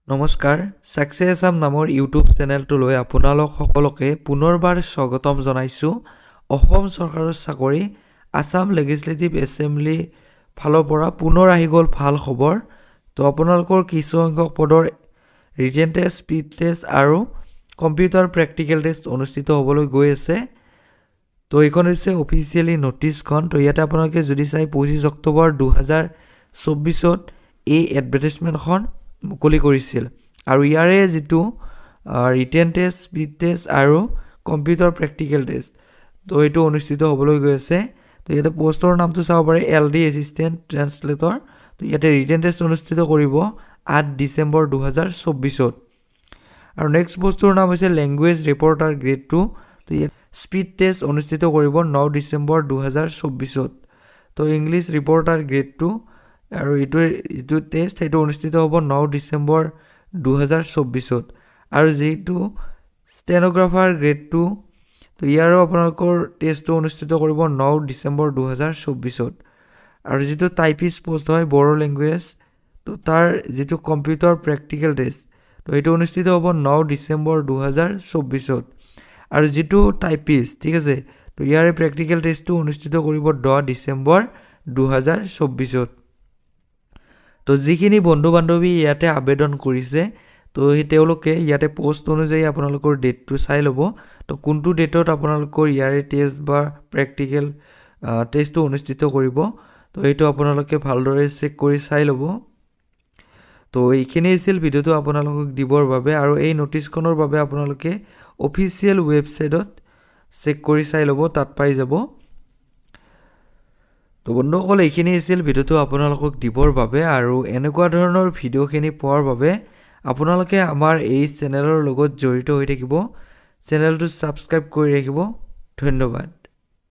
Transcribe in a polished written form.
নমস্কাৰ সাকসেছ আসাম নামৰ ইউটিউব চেনেলটোলৈ আপোনালোক সকলোকে পুনৰবাৰ স্বাগতম জনাইছো অসম চৰকাৰৰ চাকৰি আসাম লেজিসলেটিভ এছেম্বলি ফালৰ পৰা পুনৰ আহি গ'ল ভাল খবৰ তো আপোনালোকৰ কিছু সংখ্যক পদৰ ৰিটেন টেষ্ট স্পীড টেষ্ট আৰু কম্পিউটাৰ প্ৰেক্টিকেল টেষ্ট অনুষ্ঠিত হ'বলৈ গৈ আছে তো এইখন হৈছে অফিচিয়েলি নোটিছখন তো ইয়াতে আপোনালোকে যদি চাই 25 অক্টোবৰ 2024ত এই এডভাৰটাইজমেণ্টখন মুকলি কৰিছিল আৰু ইয়াৰে যেটো ৰিটেন টেষ্ট স্পীড টেষ্ট আৰু কম্পিউটাৰ প্ৰেক্টিকেল টেষ্ট তো এটো অনুষ্ঠিত হ'বলৈ গৈ আছে তো ইয়াতে পোষ্টৰ নামটো চাব পাৰে এলডি এসিস্ট্যান্ট ট্ৰান্সলেটৰ তো ইয়াতে ৰিটেন টেষ্ট অনুষ্ঠিত কৰিব 8 ডিসেম্বৰ 2024ত আৰু নেক্সট পোষ্টৰ নাম হৈছে ল্যাঙ্গুৱেজ ৰিপৰ্টাৰ গ্ৰেড 2 তো ইয়াত স্পীড টেষ্ট অনুষ্ঠিত কৰিব 9 ডিসেম্বৰ 2024ত তো ইংলিছ ৰিপৰ্টাৰ গ্ৰেড 2 আৰু ইটো টেষ্ট হেতু অনুষ্ঠিত হ'ব 9 ডিসেম্বৰ 2024ত আৰু যেটো ষ্টেনোগ্ৰাফাৰ গ্ৰেড 2 তো ইয়াৰো আপোনালোকৰ টেষ্টটো অনুষ্ঠিত কৰিব 9 ডিসেম্বৰ 2024ত আৰু যেটো টাইপিষ্ট পোষ্ট হয় বড়ো ল্যাঙ্গুৱেজ তো তাৰ যেটো কম্পিউটাৰ প্ৰেক্টিকেল টেষ্ট তো এটো অনুষ্ঠিত হ'ব 9 ডিসেম্বৰ 2024ত আৰু যেটো টাইপিষ্ট ঠিক আছে তো ইয়াৰে প্ৰেক্টিকেল টেষ্টটো অনুষ্ঠিত কৰিব 10 ডিসেম্বৰ 2024ত তো যিখিনি বন্ধু বান্ধৱী ইয়াতে আবেদন কৰিছে তো তেওঁলোকে ইয়াতে পোষ্ট অনুযায়ী আপোনালোকৰ ডেটটো চাই ল'ব তো কোনটো ডেটত আপোনালোকৰ ইয়াৰে টেষ্ট বা প্ৰেক্টিকেল টেষ্টটো অনুষ্ঠিত কৰিব তো এইটো আপোনালোকে ভালদৰে চেক কৰি চাই ল'ব তো এইখিনি আছিল ভিডিওটো আপোনালোকক দিবৰ বাবে আৰু এই নোটিছখনৰ বাবে আপোনালোকে অফিচিয়েল ৱেবছাইটত চেক কৰি চাই ল'ব তাত পাই যাব তো বন্ধুসকল এইখিনি আছিল ভিডিওটো আপোনালোকক দিবৰ বাবে আৰু এনেকুৱা ধৰণৰ ভিডিওখিনি পোৱাৰ বাবে আপোনালোকে আমাৰ এই চেনেলৰ লগত জড়িত হৈ থাকিব চেনেলটো সাবস্ক্ৰাইব কৰি ৰাখিব ধন্যবাদ